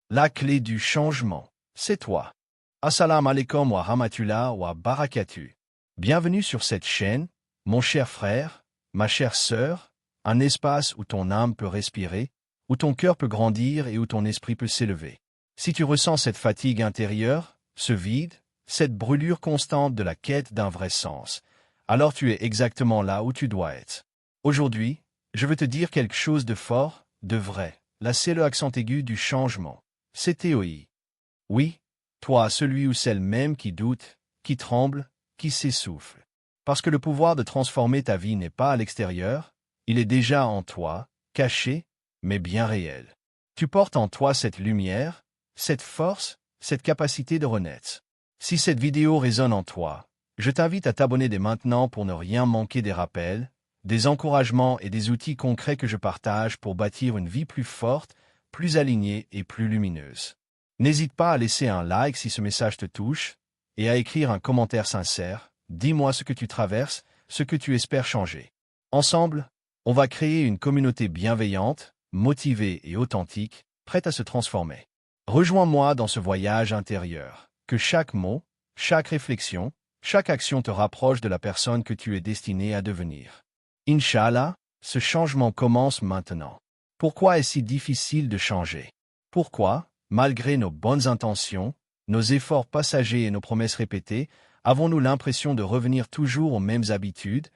La clé du changement, c'est toi. Assalamu alaikum wa rahmatullah wa barakatuh. Bienvenue sur cette chaîne, mon cher frère, ma chère sœur, un espace où ton âme peut respirer, où ton cœur peut grandir et où ton esprit peut s'élever. Si tu ressens cette fatigue intérieure, ce vide, cette brûlure constante de la quête d'un vrai sens, alors tu es exactement là où tu dois être. Aujourd'hui, je veux te dire quelque chose de fort, de vrai. Là, c'est le accent aigu du changement. C'est TOI. Oui, toi, celui ou celle même qui doute, qui tremble, qui s'essouffle. Parce que le pouvoir de transformer ta vie n'est pas à l'extérieur, il est déjà en toi, caché, mais bien réel. Tu portes en toi cette lumière, cette force, cette capacité de renaître. Si cette vidéo résonne en toi, je t'invite à t'abonner dès maintenant pour ne rien manquer des rappels, des encouragements et des outils concrets que je partage pour bâtir une vie plus forte, plus alignée et plus lumineuse. N'hésite pas à laisser un like si ce message te touche et à écrire un commentaire sincère. Dis-moi ce que tu traverses, ce que tu espères changer. Ensemble, on va créer une communauté bienveillante, motivée et authentique, prête à se transformer. Rejoins-moi dans ce voyage intérieur. Que chaque mot, chaque réflexion, chaque action te rapproche de la personne que tu es destiné à devenir. Inch'Allah, ce changement commence maintenant. Pourquoi est-ce si difficile de changer? Pourquoi, malgré nos bonnes intentions, nos efforts passagers et nos promesses répétées, avons-nous l'impression de revenir toujours aux mêmes habitudes,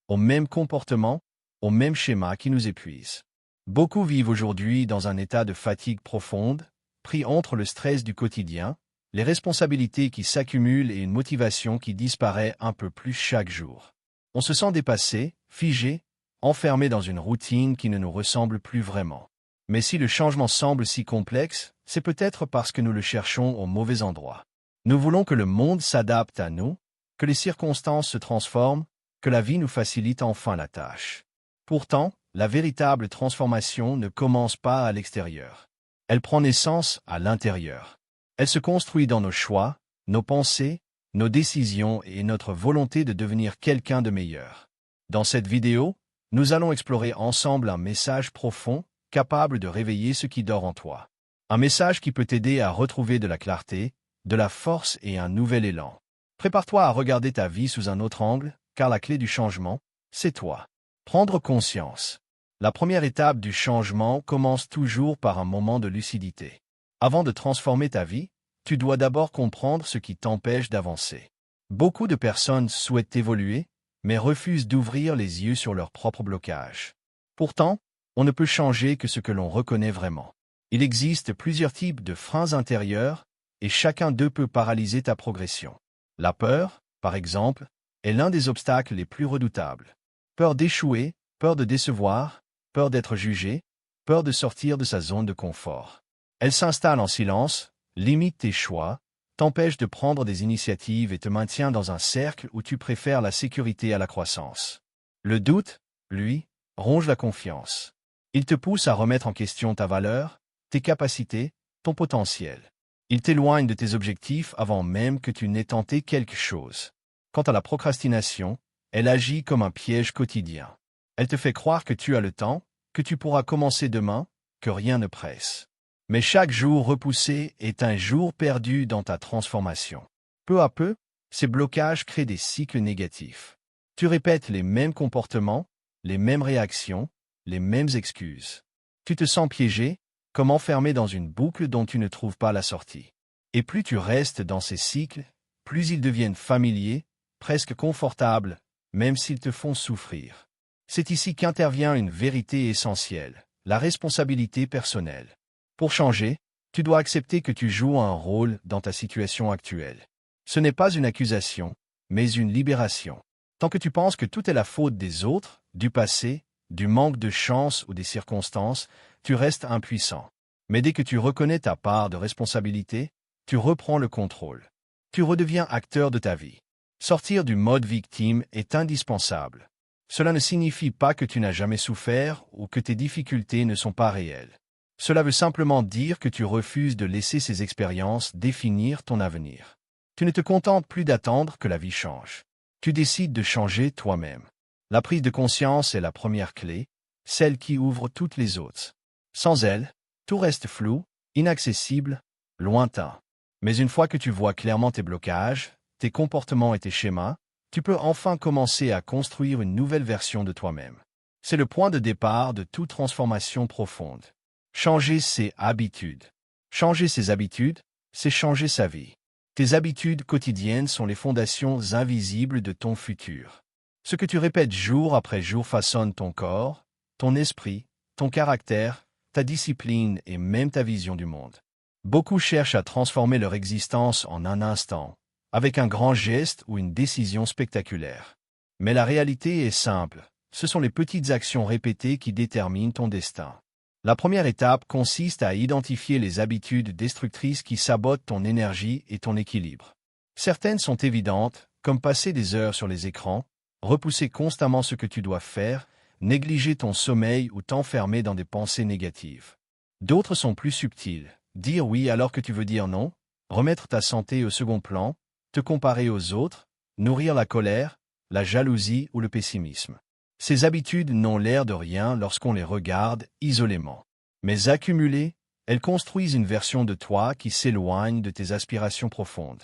aux mêmes comportements, aux mêmes schémas qui nous épuisent? Beaucoup vivent aujourd'hui dans un état de fatigue profonde, pris entre le stress du quotidien, les responsabilités qui s'accumulent et une motivation qui disparaît un peu plus chaque jour. On se sent dépassé, figé, enfermé dans une routine qui ne nous ressemble plus vraiment. Mais si le changement semble si complexe, c'est peut-être parce que nous le cherchons au mauvais endroit. Nous voulons que le monde s'adapte à nous, que les circonstances se transforment, que la vie nous facilite enfin la tâche. Pourtant, la véritable transformation ne commence pas à l'extérieur. Elle prend naissance à l'intérieur. Elle se construit dans nos choix, nos pensées, nos décisions et notre volonté de devenir quelqu'un de meilleur. Dans cette vidéo, nous allons explorer ensemble un message profond, capable de réveiller ce qui dort en toi. Un message qui peut t'aider à retrouver de la clarté, de la force et un nouvel élan. Prépare-toi à regarder ta vie sous un autre angle, car la clé du changement, c'est toi. Prendre conscience. La première étape du changement commence toujours par un moment de lucidité. Avant de transformer ta vie, tu dois d'abord comprendre ce qui t'empêche d'avancer. Beaucoup de personnes souhaitent évoluer, mais refusent d'ouvrir les yeux sur leurs propres blocages. Pourtant, on ne peut changer que ce que l'on reconnaît vraiment. Il existe plusieurs types de freins intérieurs, et chacun d'eux peut paralyser ta progression. La peur, par exemple, est l'un des obstacles les plus redoutables. Peur d'échouer, peur de décevoir, peur d'être jugé, peur de sortir de sa zone de confort. Elle s'installe en silence, limite tes choix, t'empêche de prendre des initiatives et te maintient dans un cercle où tu préfères la sécurité à la croissance. Le doute, lui, ronge la confiance. Il te pousse à remettre en question ta valeur, tes capacités, ton potentiel. Il t'éloigne de tes objectifs avant même que tu n'aies tenté quelque chose. Quant à la procrastination, elle agit comme un piège quotidien. Elle te fait croire que tu as le temps, que tu pourras commencer demain, que rien ne presse. Mais chaque jour repoussé est un jour perdu dans ta transformation. Peu à peu, ces blocages créent des cycles négatifs. Tu répètes les mêmes comportements, les mêmes réactions, les mêmes excuses. Tu te sens piégé, comme enfermé dans une boucle dont tu ne trouves pas la sortie. Et plus tu restes dans ces cycles, plus ils deviennent familiers, presque confortables, même s'ils te font souffrir. C'est ici qu'intervient une vérité essentielle, la responsabilité personnelle. Pour changer, tu dois accepter que tu joues un rôle dans ta situation actuelle. Ce n'est pas une accusation, mais une libération. Tant que tu penses que tout est la faute des autres, du passé, du manque de chance ou des circonstances, tu restes impuissant. Mais dès que tu reconnais ta part de responsabilité, tu reprends le contrôle. Tu redeviens acteur de ta vie. Sortir du mode victime est indispensable. Cela ne signifie pas que tu n'as jamais souffert ou que tes difficultés ne sont pas réelles. Cela veut simplement dire que tu refuses de laisser ces expériences définir ton avenir. Tu ne te contentes plus d'attendre que la vie change. Tu décides de changer toi-même. La prise de conscience est la première clé, celle qui ouvre toutes les autres. Sans elle, tout reste flou, inaccessible, lointain. Mais une fois que tu vois clairement tes blocages, tes comportements et tes schémas, tu peux enfin commencer à construire une nouvelle version de toi-même. C'est le point de départ de toute transformation profonde. Changer ses habitudes. Changer ses habitudes, c'est changer sa vie. Tes habitudes quotidiennes sont les fondations invisibles de ton futur. Ce que tu répètes jour après jour façonne ton corps, ton esprit, ton caractère, ta discipline et même ta vision du monde. Beaucoup cherchent à transformer leur existence en un instant, avec un grand geste ou une décision spectaculaire. Mais la réalité est simple, ce sont les petites actions répétées qui déterminent ton destin. La première étape consiste à identifier les habitudes destructrices qui sabotent ton énergie et ton équilibre. Certaines sont évidentes, comme passer des heures sur les écrans, repousser constamment ce que tu dois faire, négliger ton sommeil ou t'enfermer dans des pensées négatives. D'autres sont plus subtiles, dire oui alors que tu veux dire non, remettre ta santé au second plan, te comparer aux autres, nourrir la colère, la jalousie ou le pessimisme. Ces habitudes n'ont l'air de rien lorsqu'on les regarde isolément. Mais accumulées, elles construisent une version de toi qui s'éloigne de tes aspirations profondes.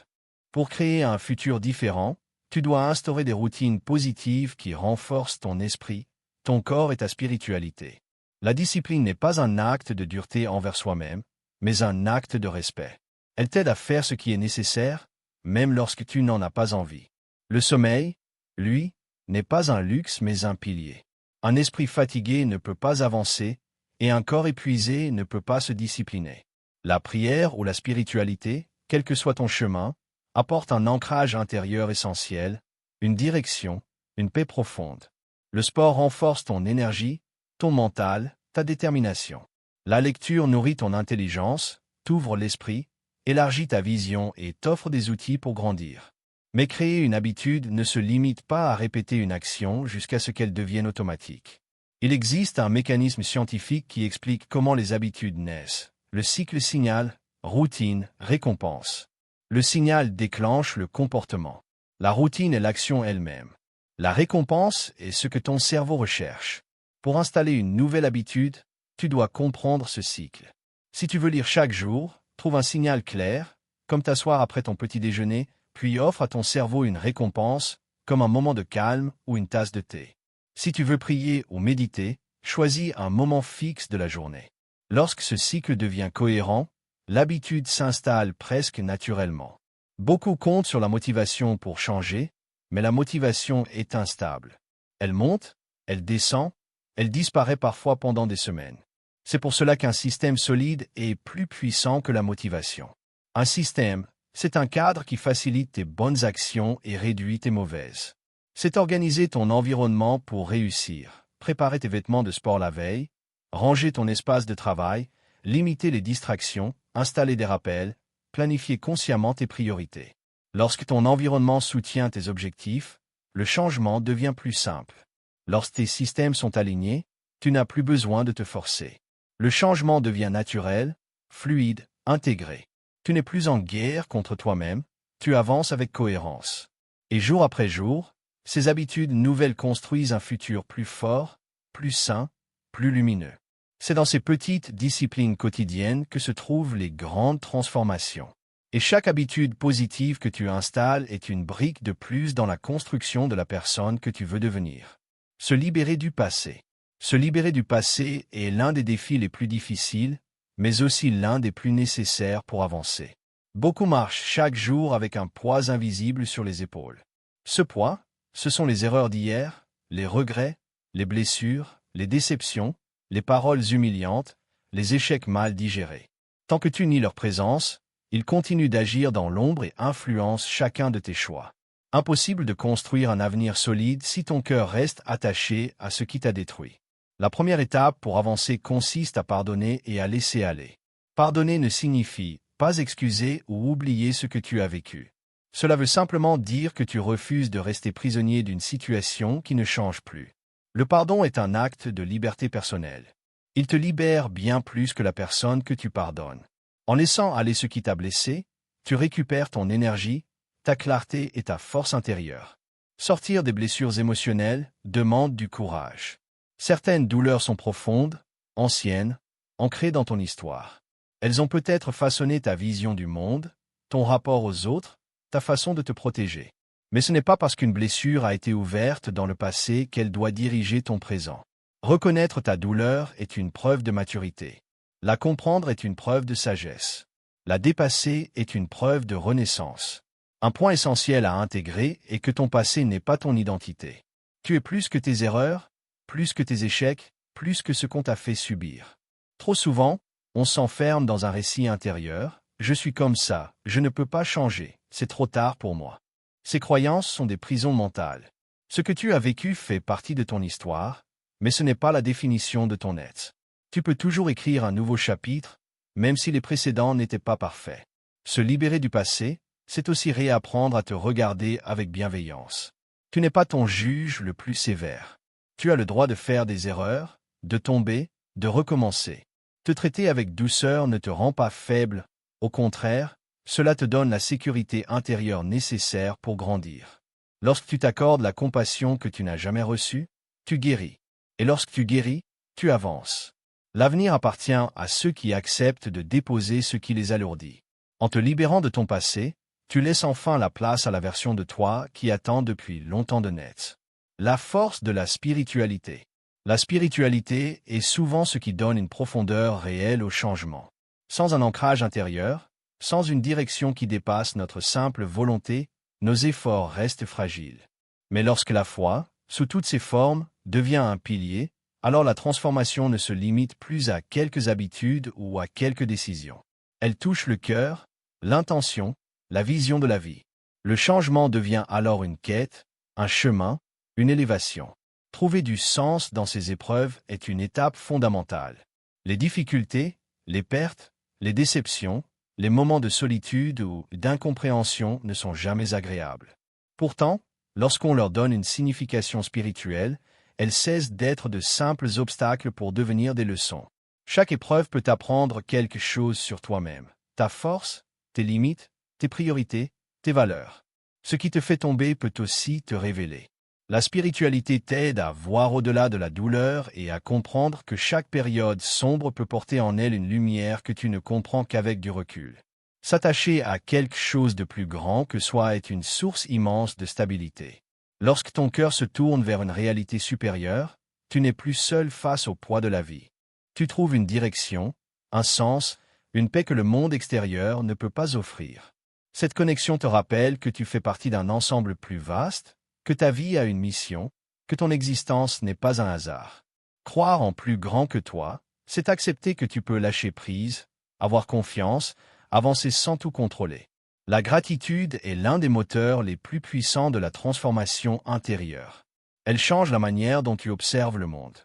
Pour créer un futur différent, tu dois instaurer des routines positives qui renforcent ton esprit, ton corps et ta spiritualité. La discipline n'est pas un acte de dureté envers soi-même, mais un acte de respect. Elle t'aide à faire ce qui est nécessaire, même lorsque tu n'en as pas envie. Le sommeil, lui, n'est pas un luxe mais un pilier. Un esprit fatigué ne peut pas avancer, et un corps épuisé ne peut pas se discipliner. La prière ou la spiritualité, quel que soit ton chemin, apporte un ancrage intérieur essentiel, une direction, une paix profonde. Le sport renforce ton énergie, ton mental, ta détermination. La lecture nourrit ton intelligence, t'ouvre l'esprit, élargit ta vision et t'offre des outils pour grandir. Mais créer une habitude ne se limite pas à répéter une action jusqu'à ce qu'elle devienne automatique. Il existe un mécanisme scientifique qui explique comment les habitudes naissent. Le cycle signal, routine, récompense. Le signal déclenche le comportement. La routine est l'action elle-même. La récompense est ce que ton cerveau recherche. Pour installer une nouvelle habitude, tu dois comprendre ce cycle. Si tu veux lire chaque jour, trouve un signal clair, comme t'asseoir après ton petit déjeuner, puis offre à ton cerveau une récompense, comme un moment de calme ou une tasse de thé. Si tu veux prier ou méditer, choisis un moment fixe de la journée. Lorsque ce cycle devient cohérent, l'habitude s'installe presque naturellement. Beaucoup comptent sur la motivation pour changer, mais la motivation est instable. Elle monte, elle descend, elle disparaît parfois pendant des semaines. C'est pour cela qu'un système solide est plus puissant que la motivation. Un système, c'est un cadre qui facilite tes bonnes actions et réduit tes mauvaises. C'est organiser ton environnement pour réussir, préparer tes vêtements de sport la veille, ranger ton espace de travail, limiter les distractions, installer des rappels, planifier consciemment tes priorités. Lorsque ton environnement soutient tes objectifs, le changement devient plus simple. Lorsque tes systèmes sont alignés, tu n'as plus besoin de te forcer. Le changement devient naturel, fluide, intégré. Tu n'es plus en guerre contre toi-même, tu avances avec cohérence. Et jour après jour, ces habitudes nouvelles construisent un futur plus fort, plus sain, plus lumineux. C'est dans ces petites disciplines quotidiennes que se trouvent les grandes transformations. Et chaque habitude positive que tu installes est une brique de plus dans la construction de la personne que tu veux devenir. Se libérer du passé. Se libérer du passé est l'un des défis les plus difficiles, mais aussi l'un des plus nécessaires pour avancer. Beaucoup marchent chaque jour avec un poids invisible sur les épaules. Ce poids, ce sont les erreurs d'hier, les regrets, les blessures, les déceptions, les paroles humiliantes, les échecs mal digérés. Tant que tu nies leur présence, ils continuent d'agir dans l'ombre et influencent chacun de tes choix. Impossible de construire un avenir solide si ton cœur reste attaché à ce qui t'a détruit. La première étape pour avancer consiste à pardonner et à laisser aller. Pardonner ne signifie pas excuser ou oublier ce que tu as vécu. Cela veut simplement dire que tu refuses de rester prisonnier d'une situation qui ne change plus. Le pardon est un acte de liberté personnelle. Il te libère bien plus que la personne que tu pardonnes. En laissant aller ce qui t'a blessé, tu récupères ton énergie, ta clarté et ta force intérieure. Sortir des blessures émotionnelles demande du courage. Certaines douleurs sont profondes, anciennes, ancrées dans ton histoire. Elles ont peut-être façonné ta vision du monde, ton rapport aux autres, ta façon de te protéger. Mais ce n'est pas parce qu'une blessure a été ouverte dans le passé qu'elle doit diriger ton présent. Reconnaître ta douleur est une preuve de maturité. La comprendre est une preuve de sagesse. La dépasser est une preuve de renaissance. Un point essentiel à intégrer est que ton passé n'est pas ton identité. Tu es plus que tes erreurs, plus que tes échecs, plus que ce qu'on t'a fait subir. Trop souvent, on s'enferme dans un récit intérieur. Je suis comme ça, je ne peux pas changer, c'est trop tard pour moi. Ces croyances sont des prisons mentales. Ce que tu as vécu fait partie de ton histoire, mais ce n'est pas la définition de ton être. Tu peux toujours écrire un nouveau chapitre, même si les précédents n'étaient pas parfaits. Se libérer du passé, c'est aussi réapprendre à te regarder avec bienveillance. Tu n'es pas ton juge le plus sévère. Tu as le droit de faire des erreurs, de tomber, de recommencer. Te traiter avec douceur ne te rend pas faible, au contraire, cela te donne la sécurité intérieure nécessaire pour grandir. Lorsque tu t'accordes la compassion que tu n'as jamais reçue, tu guéris. Et lorsque tu guéris, tu avances. L'avenir appartient à ceux qui acceptent de déposer ce qui les alourdit. En te libérant de ton passé, tu laisses enfin la place à la version de toi qui attend depuis longtemps de naître. La force de la spiritualité. La spiritualité est souvent ce qui donne une profondeur réelle au changement. Sans un ancrage intérieur, sans une direction qui dépasse notre simple volonté, nos efforts restent fragiles. Mais lorsque la foi, sous toutes ses formes, devient un pilier, alors la transformation ne se limite plus à quelques habitudes ou à quelques décisions. Elle touche le cœur, l'intention, la vision de la vie. Le changement devient alors une quête, un chemin, une élévation. Trouver du sens dans ces épreuves est une étape fondamentale. Les difficultés, les pertes, les déceptions, les moments de solitude ou d'incompréhension ne sont jamais agréables. Pourtant, lorsqu'on leur donne une signification spirituelle, elles cessent d'être de simples obstacles pour devenir des leçons. Chaque épreuve peut t'apprendre quelque chose sur toi-même, ta force, tes limites, tes priorités, tes valeurs. Ce qui te fait tomber peut aussi te révéler. La spiritualité t'aide à voir au-delà de la douleur et à comprendre que chaque période sombre peut porter en elle une lumière que tu ne comprends qu'avec du recul. S'attacher à quelque chose de plus grand que soi est une source immense de stabilité. Lorsque ton cœur se tourne vers une réalité supérieure, tu n'es plus seul face au poids de la vie. Tu trouves une direction, un sens, une paix que le monde extérieur ne peut pas offrir. Cette connexion te rappelle que tu fais partie d'un ensemble plus vaste, que ta vie a une mission, que ton existence n'est pas un hasard. Croire en plus grand que toi, c'est accepter que tu peux lâcher prise, avoir confiance, avancer sans tout contrôler. La gratitude est l'un des moteurs les plus puissants de la transformation intérieure. Elle change la manière dont tu observes le monde.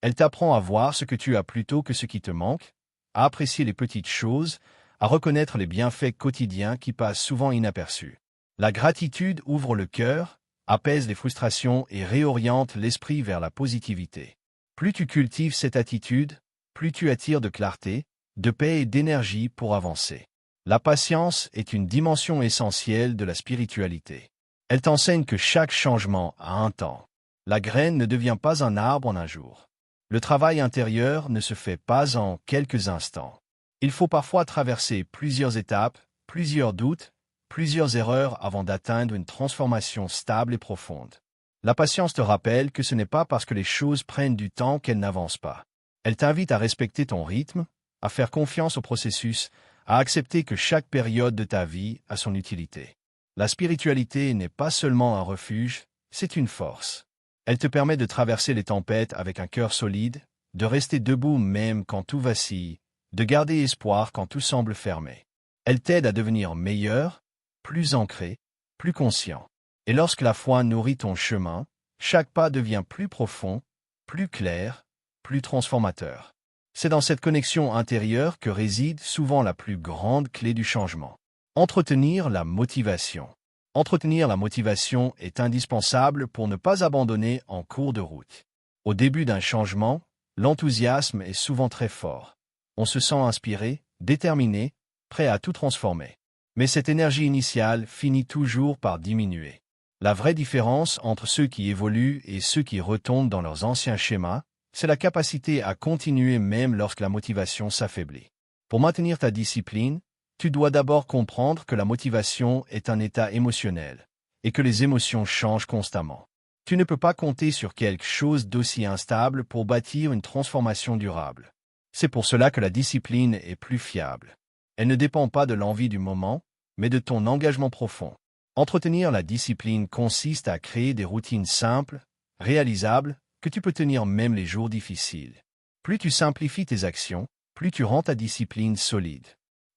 Elle t'apprend à voir ce que tu as plutôt que ce qui te manque, à apprécier les petites choses, à reconnaître les bienfaits quotidiens qui passent souvent inaperçus. La gratitude ouvre le cœur, apaise les frustrations et réoriente l'esprit vers la positivité. Plus tu cultives cette attitude, plus tu attires de clarté, de paix et d'énergie pour avancer. La patience est une dimension essentielle de la spiritualité. Elle t'enseigne que chaque changement a un temps. La graine ne devient pas un arbre en un jour. Le travail intérieur ne se fait pas en quelques instants. Il faut parfois traverser plusieurs étapes, plusieurs doutes, plusieurs erreurs avant d'atteindre une transformation stable et profonde. La patience te rappelle que ce n'est pas parce que les choses prennent du temps qu'elles n'avancent pas. Elle t'invite à respecter ton rythme, à faire confiance au processus, à accepter que chaque période de ta vie a son utilité. La spiritualité n'est pas seulement un refuge, c'est une force. Elle te permet de traverser les tempêtes avec un cœur solide, de rester debout même quand tout vacille, de garder espoir quand tout semble fermé. Elle t'aide à devenir meilleur, plus ancré, plus conscient. Et lorsque la foi nourrit ton chemin, chaque pas devient plus profond, plus clair, plus transformateur. C'est dans cette connexion intérieure que réside souvent la plus grande clé du changement. Entretenir la motivation. Entretenir la motivation est indispensable pour ne pas abandonner en cours de route. Au début d'un changement, l'enthousiasme est souvent très fort. On se sent inspiré, déterminé, prêt à tout transformer. Mais cette énergie initiale finit toujours par diminuer. La vraie différence entre ceux qui évoluent et ceux qui retombent dans leurs anciens schémas, c'est la capacité à continuer même lorsque la motivation s'affaiblit. Pour maintenir ta discipline, tu dois d'abord comprendre que la motivation est un état émotionnel et que les émotions changent constamment. Tu ne peux pas compter sur quelque chose d'aussi instable pour bâtir une transformation durable. C'est pour cela que la discipline est plus fiable. Elle ne dépend pas de l'envie du moment, mais de ton engagement profond. Entretenir la discipline consiste à créer des routines simples, réalisables, que tu peux tenir même les jours difficiles. Plus tu simplifies tes actions, plus tu rends ta discipline solide.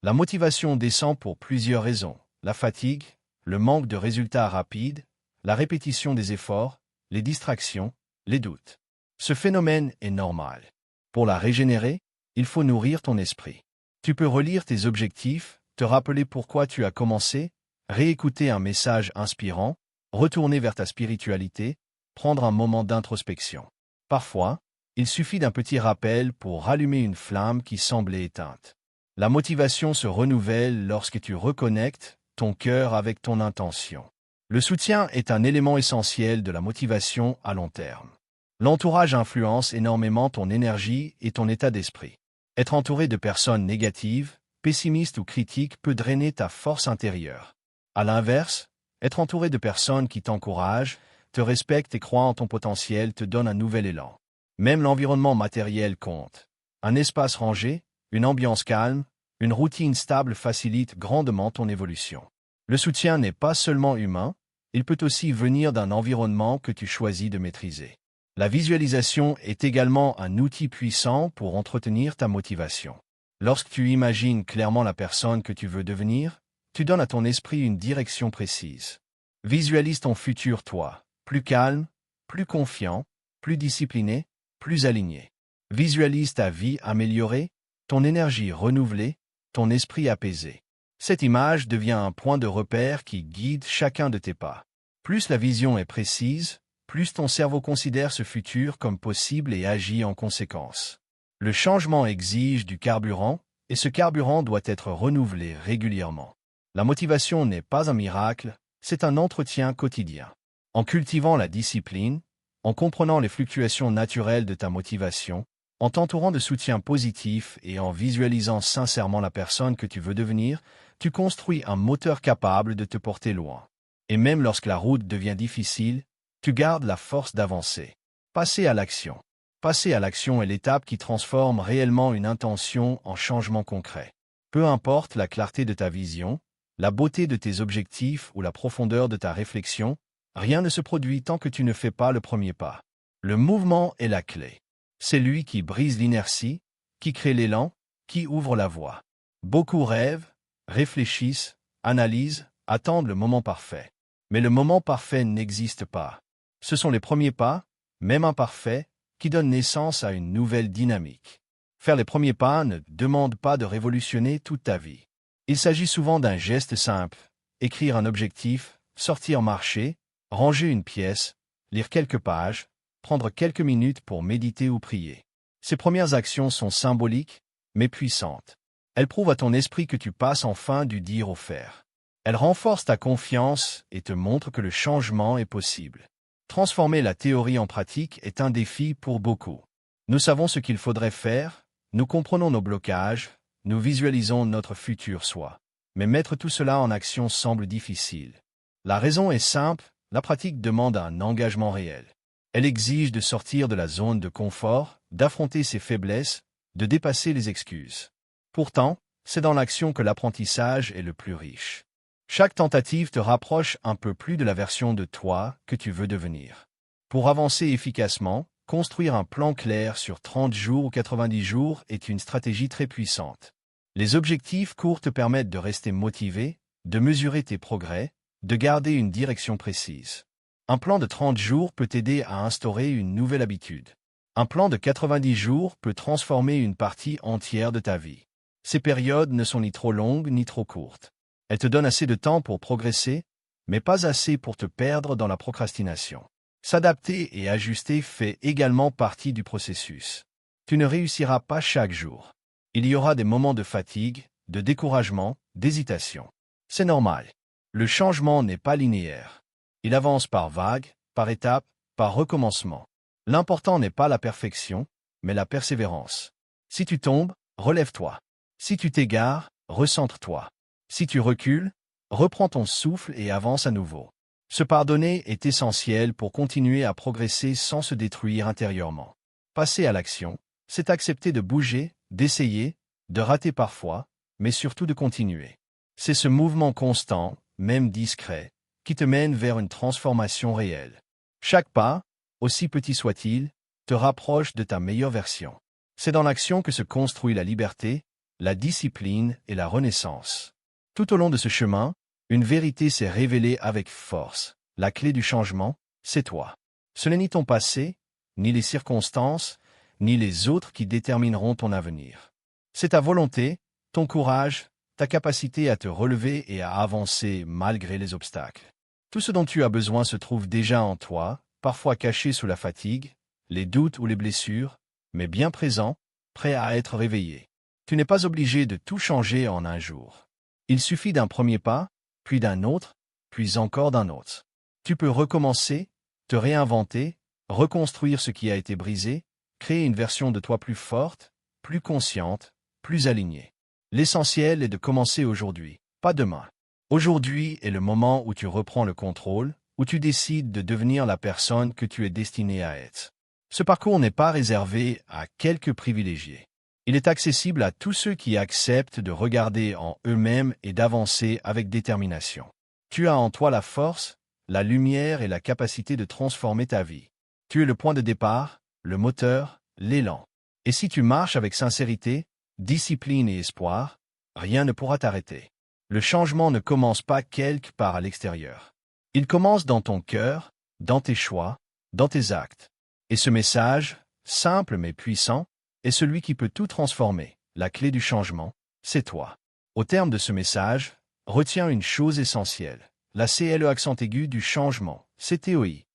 La motivation descend pour plusieurs raisons. La fatigue, le manque de résultats rapides, la répétition des efforts, les distractions, les doutes. Ce phénomène est normal. Pour la régénérer, il faut nourrir ton esprit. Tu peux relire tes objectifs, te rappeler pourquoi tu as commencé, réécouter un message inspirant, retourner vers ta spiritualité, prendre un moment d'introspection. Parfois, il suffit d'un petit rappel pour rallumer une flamme qui semblait éteinte. La motivation se renouvelle lorsque tu reconnectes ton cœur avec ton intention. Le soutien est un élément essentiel de la motivation à long terme. L'entourage influence énormément ton énergie et ton état d'esprit. Être entouré de personnes négatives, pessimistes ou critiques peut drainer ta force intérieure. À l'inverse, être entouré de personnes qui t'encouragent, te respectent et croient en ton potentiel te donne un nouvel élan. Même l'environnement matériel compte. Un espace rangé, une ambiance calme, une routine stable facilite grandement ton évolution. Le soutien n'est pas seulement humain, il peut aussi venir d'un environnement que tu choisis de maîtriser. La visualisation est également un outil puissant pour entretenir ta motivation. Lorsque tu imagines clairement la personne que tu veux devenir, tu donnes à ton esprit une direction précise. Visualise ton futur toi, plus calme, plus confiant, plus discipliné, plus aligné. Visualise ta vie améliorée, ton énergie renouvelée, ton esprit apaisé. Cette image devient un point de repère qui guide chacun de tes pas. Plus la vision est précise, plus ton cerveau considère ce futur comme possible et agit en conséquence. Le changement exige du carburant, et ce carburant doit être renouvelé régulièrement. La motivation n'est pas un miracle, c'est un entretien quotidien. En cultivant la discipline, en comprenant les fluctuations naturelles de ta motivation, en t'entourant de soutien positif et en visualisant sincèrement la personne que tu veux devenir, tu construis un moteur capable de te porter loin. Et même lorsque la route devient difficile, tu gardes la force d'avancer. Passer à l'action. Passer à l'action est l'étape qui transforme réellement une intention en changement concret. Peu importe la clarté de ta vision, la beauté de tes objectifs ou la profondeur de ta réflexion, rien ne se produit tant que tu ne fais pas le premier pas. Le mouvement est la clé. C'est lui qui brise l'inertie, qui crée l'élan, qui ouvre la voie. Beaucoup rêvent, réfléchissent, analysent, attendent le moment parfait. Mais le moment parfait n'existe pas. Ce sont les premiers pas, même imparfaits, qui donnent naissance à une nouvelle dynamique. Faire les premiers pas ne demande pas de révolutionner toute ta vie. Il s'agit souvent d'un geste simple, écrire un objectif, sortir marcher, ranger une pièce, lire quelques pages, prendre quelques minutes pour méditer ou prier. Ces premières actions sont symboliques, mais puissantes. Elles prouvent à ton esprit que tu passes enfin du dire au faire. Elles renforcent ta confiance et te montrent que le changement est possible. Transformer la théorie en pratique est un défi pour beaucoup. Nous savons ce qu'il faudrait faire, nous comprenons nos blocages, nous visualisons notre futur soi. Mais mettre tout cela en action semble difficile. La raison est simple, la pratique demande un engagement réel. Elle exige de sortir de la zone de confort, d'affronter ses faiblesses, de dépasser les excuses. Pourtant, c'est dans l'action que l'apprentissage est le plus riche. Chaque tentative te rapproche un peu plus de la version de toi que tu veux devenir. Pour avancer efficacement, construire un plan clair sur 30 jours ou 90 jours est une stratégie très puissante. Les objectifs courts te permettent de rester motivé, de mesurer tes progrès, de garder une direction précise. Un plan de 30 jours peut t'aider à instaurer une nouvelle habitude. Un plan de 90 jours peut transformer une partie entière de ta vie. Ces périodes ne sont ni trop longues ni trop courtes. Elles te donnent assez de temps pour progresser, mais pas assez pour te perdre dans la procrastination. S'adapter et ajuster fait également partie du processus. Tu ne réussiras pas chaque jour. Il y aura des moments de fatigue, de découragement, d'hésitation. C'est normal. Le changement n'est pas linéaire. Il avance par vagues, par étapes, par recommencement. L'important n'est pas la perfection, mais la persévérance. Si tu tombes, relève-toi. Si tu t'égares, recentre-toi. Si tu recules, reprends ton souffle et avance à nouveau. Se pardonner est essentiel pour continuer à progresser sans se détruire intérieurement. Passer à l'action, c'est accepter de bouger, d'essayer, de rater parfois, mais surtout de continuer. C'est ce mouvement constant, même discret, qui te mène vers une transformation réelle. Chaque pas, aussi petit soit-il, te rapproche de ta meilleure version. C'est dans l'action que se construit la liberté, la discipline et la renaissance. Tout au long de ce chemin, une vérité s'est révélée avec force. La clé du changement, c'est toi. Ce n'est ni ton passé, ni les circonstances, ni les autres qui détermineront ton avenir. C'est ta volonté, ton courage, ta capacité à te relever et à avancer malgré les obstacles. Tout ce dont tu as besoin se trouve déjà en toi, parfois caché sous la fatigue, les doutes ou les blessures, mais bien présent, prêt à être réveillé. Tu n'es pas obligé de tout changer en un jour. Il suffit d'un premier pas, puis d'un autre, puis encore d'un autre. Tu peux recommencer, te réinventer, reconstruire ce qui a été brisé, créer une version de toi plus forte, plus consciente, plus alignée. L'essentiel est de commencer aujourd'hui, pas demain. Aujourd'hui est le moment où tu reprends le contrôle, où tu décides de devenir la personne que tu es destiné à être. Ce parcours n'est pas réservé à quelques privilégiés. Il est accessible à tous ceux qui acceptent de regarder en eux-mêmes et d'avancer avec détermination. Tu as en toi la force, la lumière et la capacité de transformer ta vie. Tu es le point de départ, le moteur, l'élan. Et si tu marches avec sincérité, discipline et espoir, rien ne pourra t'arrêter. Le changement ne commence pas quelque part à l'extérieur. Il commence dans ton cœur, dans tes choix, dans tes actes. Et ce message, simple mais puissant, est celui qui peut tout transformer. La clé du changement, c'est toi. Au terme de ce message, retiens une chose essentielle. La CLE accent aigu du changement, CTOI.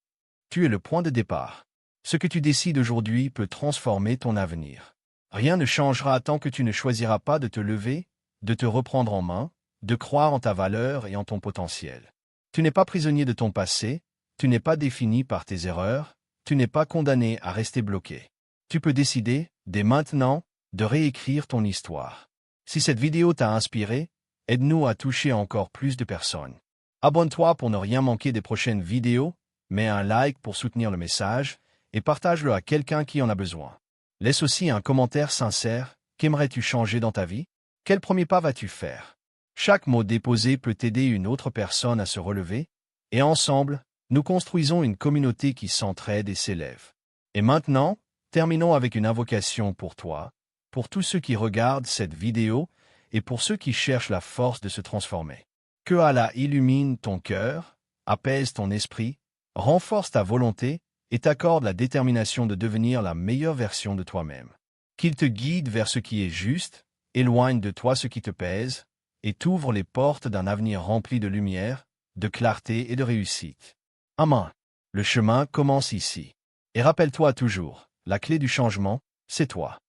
Tu es le point de départ. Ce que tu décides aujourd'hui peut transformer ton avenir. Rien ne changera tant que tu ne choisiras pas de te lever, de te reprendre en main, de croire en ta valeur et en ton potentiel. Tu n'es pas prisonnier de ton passé, tu n'es pas défini par tes erreurs, tu n'es pas condamné à rester bloqué. Tu peux décider, dès maintenant, de réécrire ton histoire. Si cette vidéo t'a inspiré, aide-nous à toucher encore plus de personnes. Abonne-toi pour ne rien manquer des prochaines vidéos, mets un like pour soutenir le message et partage-le à quelqu'un qui en a besoin. Laisse aussi un commentaire sincère. Qu'aimerais-tu changer dans ta vie? Quel premier pas vas-tu faire? Chaque mot déposé peut aider une autre personne à se relever, et ensemble, nous construisons une communauté qui s'entraide et s'élève. Et maintenant, terminons avec une invocation pour toi, pour tous ceux qui regardent cette vidéo et pour ceux qui cherchent la force de se transformer. Que Allah illumine ton cœur, apaise ton esprit, renforce ta volonté et t'accorde la détermination de devenir la meilleure version de toi-même. Qu'il te guide vers ce qui est juste, éloigne de toi ce qui te pèse, et t'ouvre les portes d'un avenir rempli de lumière, de clarté et de réussite. Amen. Le chemin commence ici. Et rappelle-toi toujours, la clé du changement, c'est toi.